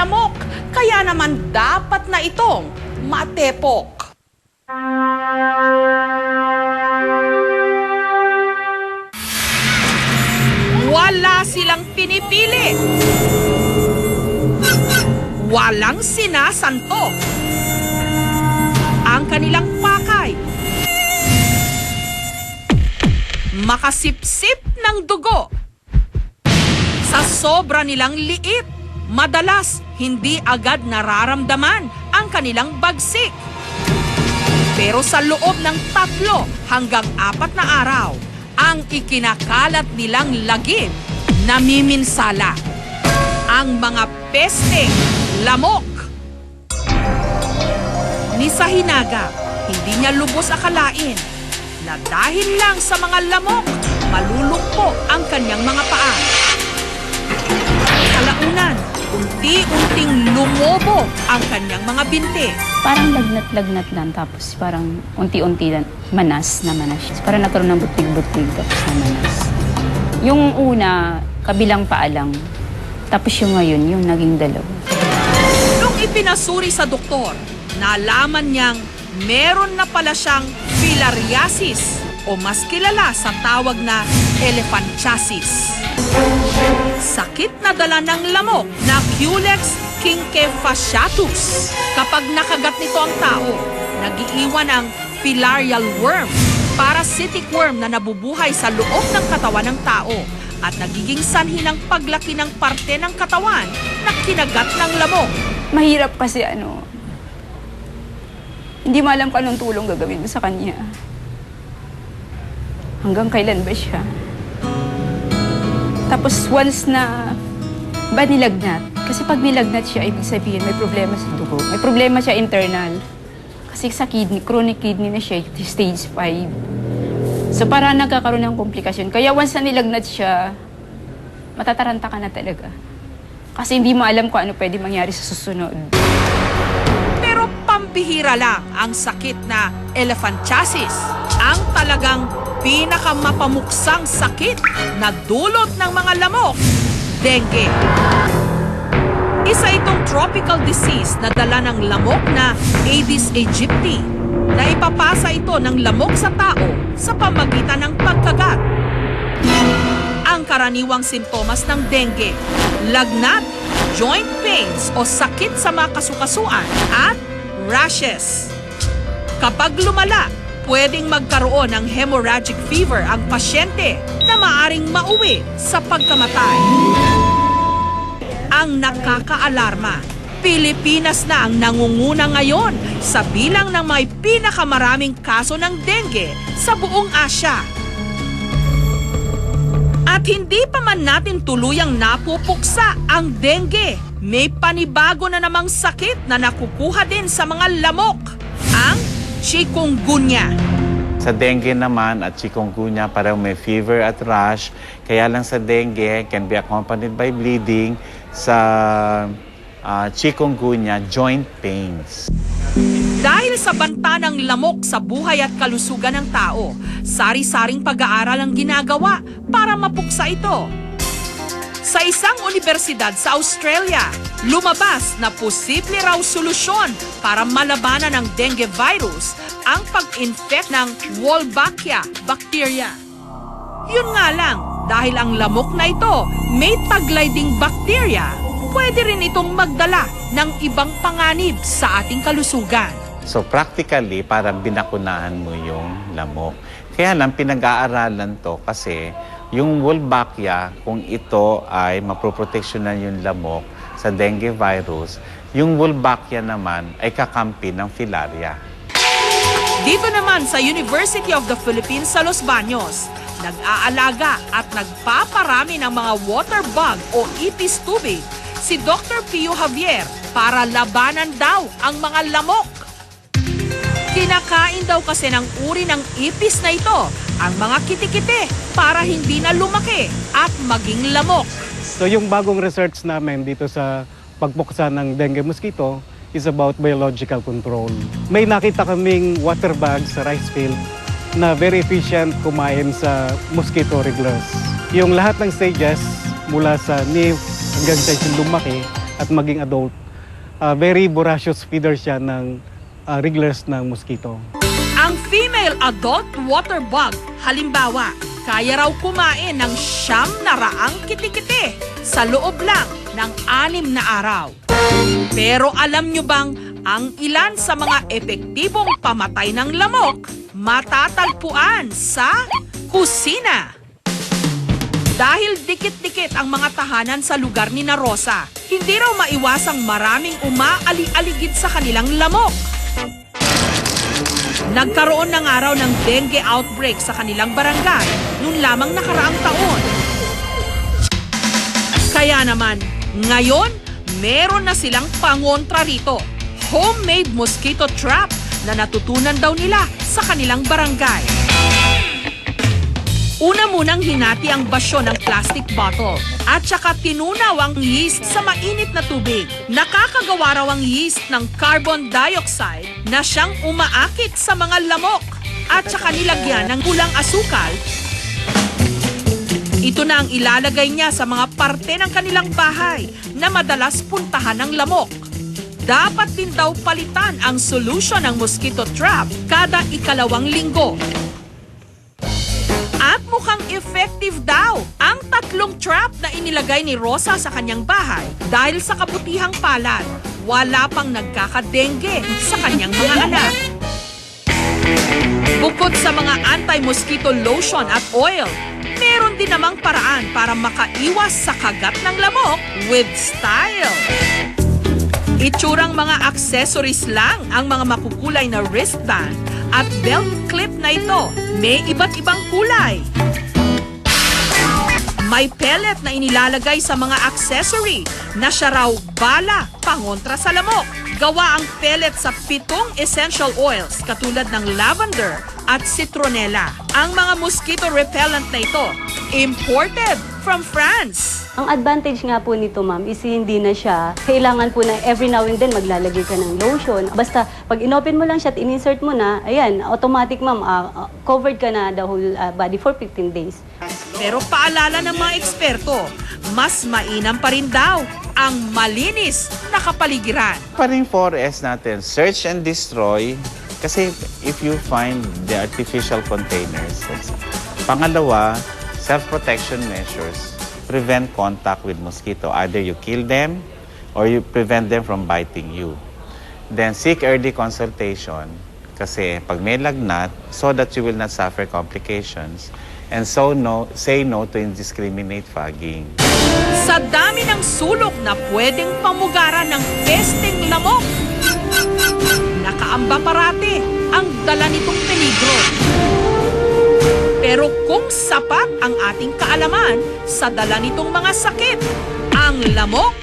lamok, kaya naman dapat na itong matepok. Wala silang pinipili. Walang sinasanto. Ang kanilang pakay, makasipsip ng dugo. Sa sobra nilang liit, madalas hindi agad nararamdaman ang kanilang bagsik. Pero sa loob ng 3 hanggang 4 na araw, ang ikinakalat nilang lagim namiminsala. Ang mga peste, lamok. Ni Sahinaga, hindi niya lubos akalain na dahil lang sa mga lamok, malulungko ang kanyang mga paa. Kalaunan, unti-unting lumobo ang kanyang mga binti. Parang lagnat-lagnat lang, tapos parang unti-unti lang, manas na manas. Parang nagkaroon ng butig-butig, tapos na manas. Yung una, kabilang paa lang. Tapos yung ngayon, yung naging dalawa. Nung ipinasuri sa doktor, nalaman niyang meron na pala siyang filariasis o mas kilala sa tawag na elephantiasis. Sakit na dala ng lamok na Culex kinkephasiatus. Kapag nakagat nito ang tao, nag-iiwan ang filarial worm, parasitic worm na nabubuhay sa loob ng katawan ng tao at nagiging sanhi ng paglaki ng parte ng katawan na kinagat ng lamok. Mahirap kasi hindi mo alam kung anong tulong gagawin mo sa kanya. Hanggang kailan ba siya? Tapos once na nilagnat, kasi pag nilagnat siya, ibig sabihin may problema sa dugo. May problema siya internal. Kasi sa kidney, chronic kidney na siya, stage 5. So para nagkakaroon ng komplikasyon. Kaya once na nilagnat siya, matataranta ka na talaga. Kasi hindi mo alam kung ano pwede mangyari sa susunod. Pero pambihira lang ang sakit na elephantiasis. Ang talagang pinakamapamuksang sakit na dulot ng mga lamok, dengue. Isa itong tropical disease na dala ng lamok na Aedes aegypti, na ipapasa ito ng lamok sa tao sa pamagitan ng pagkagat. Ang karaniwang simptomas ng dengue, lagnat, joint pains o sakit sa mga kasukasuan at rashes. Kapag lumala, pwedeng magkaroon ng hemorrhagic fever ang pasyente na maaring mauwi sa pagkamatay. Ang nakakaalarma, Pilipinas na ang nangunguna ngayon sa bilang ng may pinakamaraming kaso ng dengue sa buong Asya. At hindi pa man natin tuluyang napupuksa ang dengue, may panibago na namang sakit na nakukuha din sa mga lamok, ang chikungunya. Sa dengue naman at chikungunya, parang may fever at rash. Kaya lang sa dengue, can be accompanied by bleeding. Sa chikungunya, joint pains. Dahil sa banta ng lamok sa buhay at kalusugan ng tao, sari-saring pag-aaral ang ginagawa para mapuksa ito. Sa isang universidad sa Australia, lumabas na posible raw solusyon para malabanan ng dengue virus ang pag-infect ng Wolbachia bacteria. Yun nga lang, dahil ang lamok na ito may taglay ding bacteria, pwede rin itong magdala ng ibang panganib sa ating kalusugan. So practically, parang binakunahan mo yung lamok. Kaya lang pinag-aaralan to kasi yung Wolbachia, kung ito ay maproproteksyonan yung lamok sa dengue virus, yung Wolbachia naman ay kakampi ng filaria. Dito naman sa University of the Philippines sa Los Baños, nag-aalaga at nagpaparami ng mga water bug o ipis tubig si Dr. Pio Javier para labanan daw ang mga lamok. Kinakain daw kasi ng uri ng ipis na ito ang mga kitikite para hindi na lumaki at maging lamok. So yung bagong research namin dito sa pagpuksa ng dengue mosquito is about biological control. May nakita kaming water bag sa rice field na very efficient kumain sa mosquito regulars. Yung lahat ng stages mula sa nymph hanggang sa lumaki at maging adult, very voracious feeder siya ng regulars ng mosquito. Ang female adult water bug, halimbawa, kaya raw kumain ng 900 kiti-kiti sa loob lang ng 6 na araw. Pero alam nyo bang ang ilan sa mga epektibong pamatay ng lamok matatagpuan sa kusina? Dahil dikit-dikit ang mga tahanan sa lugar ni na Rosa, hindi raw maiwasang maraming umaali-aligid sa kanilang lamok. Nagkaroon ng araw ng dengue outbreak sa kanilang barangay noon lamang nakaraang taon. Kaya naman, ngayon, meron na silang pangontra rito. Homemade mosquito trap na natutunan daw nila sa kanilang barangay. Una munang hinati ang basyo ng plastic bottle at saka tinunaw ang yeast sa mainit na tubig. Nakakagawa raw ang yeast ng carbon dioxide na siyang umaakit sa mga lamok at saka nilagyan ng pulang asukal. Ito na ang ilalagay niya sa mga parte ng kanilang bahay na madalas puntahan ng lamok. Dapat din daw palitan ang solution ng mosquito trap kada 2 linggo. At mukhang effective daw ang 3 trap na inilagay ni Rosa sa kanyang bahay dahil sa kabutihang palad, wala pang nagkakadengue sa kanyang mga anak. Bukod sa mga anti-mosquito lotion at oil, meron din namang paraan para makaiwas sa kagat ng lamok with style. Itsurang mga accessories lang ang mga makukulay na wristband at belt clip na ito. May iba't ibang kulay. May pellet na inilalagay sa mga accessory na siya raw bala pangontra sa lamok. Gawa ang pellet sa 7 essential oils katulad ng lavender at citronella. Ang mga mosquito repellent na ito, imported from France. Ang advantage nga po nito, ma'am, is hindi na siya kailangan po na every now and then maglalagay ka ng lotion. Basta pag inopen mo lang siya at in-insert mo na, ayan, automatic, ma'am, covered ka na the whole body for 15 days. Pero paalala ng mga eksperto, mas mainam pa rin daw ang malinis na kapaligiran. Pa rin 4S natin, search and destroy. Kasi if you find the artificial containers, pangalawa, self-protection measures. Prevent contact with mosquito. Either you kill them or you prevent them from biting you. Then seek early consultation kasi pag may lagnat so that you will not suffer complications. And so say no to indiscriminate fogging. Sa dami ng sulok na pwedeng pamugaran ng pesting lamok, nakaamba parati ang dala nitong peligro. Pero kung sapat ang ating kaalaman sa dala nitong mga sakit, ang lamok